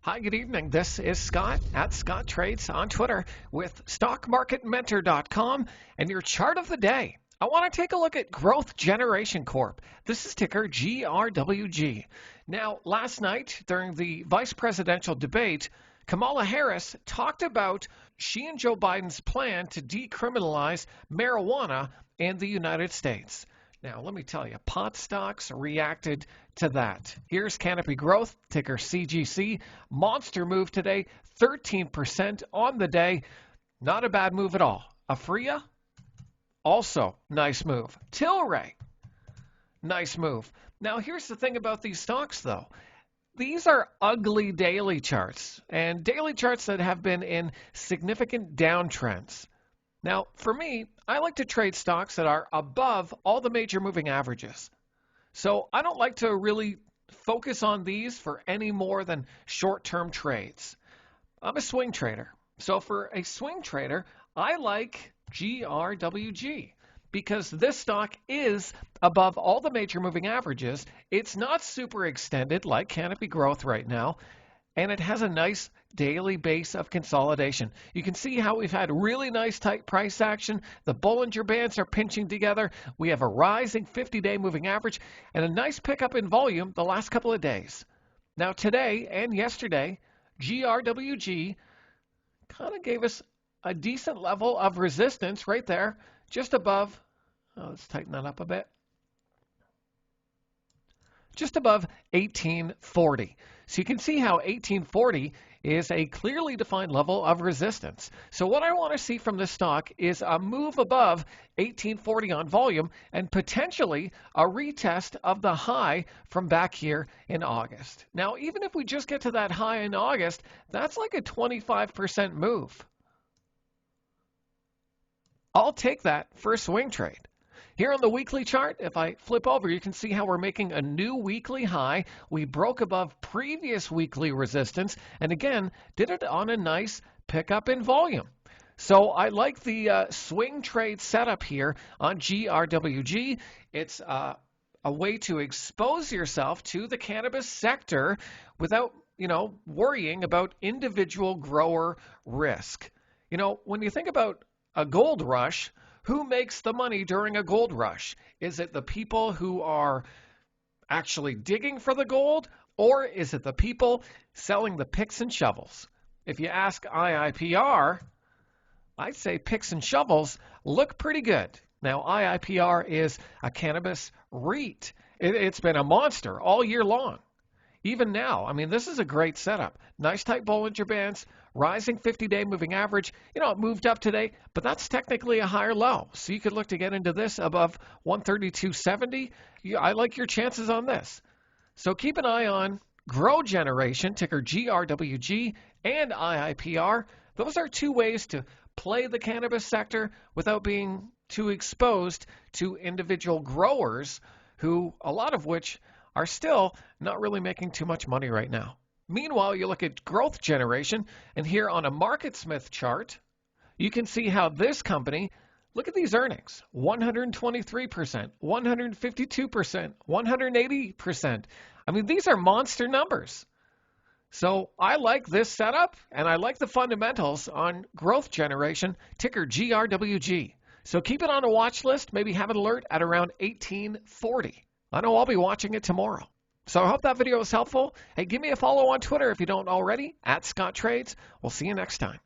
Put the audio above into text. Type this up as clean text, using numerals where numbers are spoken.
Hi, good evening. This is Scott at Scott Trades on Twitter with StockMarketMentor.com and your chart of the day. I want to take a look at Growgeneration Corp. This is ticker GRWG. Now, last night during the vice presidential debate, Kamala Harris talked about she and Joe Biden's plan to decriminalize marijuana in the United States. Now, let me tell you, pot stocks reacted to that. Here's Canopy Growth, ticker CGC. Monster move today, 13% on the day. Not a bad move at all. Afria, also nice move. Tilray, nice move. Now, here's the thing about these stocks, though. These are ugly daily charts, and daily charts that have been in significant downtrends. Now, for me, I like to trade stocks that are above all the major moving averages. So I don't like to really focus on these for any more than short-term trades. I'm a swing trader. So for a swing trader, I like GRWG because this stock is above all the major moving averages. It's not super extended like Canopy Growth right now, and it has a nice daily base of consolidation. You can see how we've had really nice tight price action. The Bollinger Bands are pinching together. We have a rising 50-day moving average and a nice pickup in volume the last couple of days. Now today and yesterday, GRWG kind of gave us a decent level of resistance right there, just above, let's tighten that up a bit, just above 1840. So you can see how 1840 is a clearly defined level of resistance. So what I want to see from this stock is a move above 1840 on volume and potentially a retest of the high from back here in August. Now, even if we just get to that high in August, that's like a 25% move. I'll take that for a swing trade. Here on the weekly chart, if I flip over, you can see how we're making a new weekly high. We broke above previous weekly resistance, and again, did it on a nice pickup in volume. So I like the swing trade setup here on GRWG. It's a way to expose yourself to the cannabis sector without, worrying about individual grower risk. When you think about a gold rush, who makes the money during a gold rush? Is it the people who are actually digging for the gold, or is it the people selling the picks and shovels? If you ask iipr, I'd say picks and shovels look pretty good. Now, iipr is a cannabis REIT. It's been a monster all year long. Even now, this is a great setup. Nice tight Bollinger Bands, rising 50-day moving average. It moved up today, but that's technically a higher low. So you could look to get into this above 132.70. I like your chances on this. So keep an eye on Growgeneration, ticker GRWG, and iipr. Those are two ways to play the cannabis sector without being too exposed to individual growers who, a lot of which, are still not really making too much money right now. Meanwhile, you look at Growgeneration, and here on a MarketSmith chart, you can see how this company, look at these earnings, 123%, 152%, 180%. These are monster numbers. So I like this setup, and I like the fundamentals on Growgeneration, ticker GRWG. So keep it on a watch list, maybe have an alert at around 1840. I know I'll be watching it tomorrow. So I hope that video was helpful. Hey, give me a follow on Twitter if you don't already, at Scott Trades. We'll see you next time.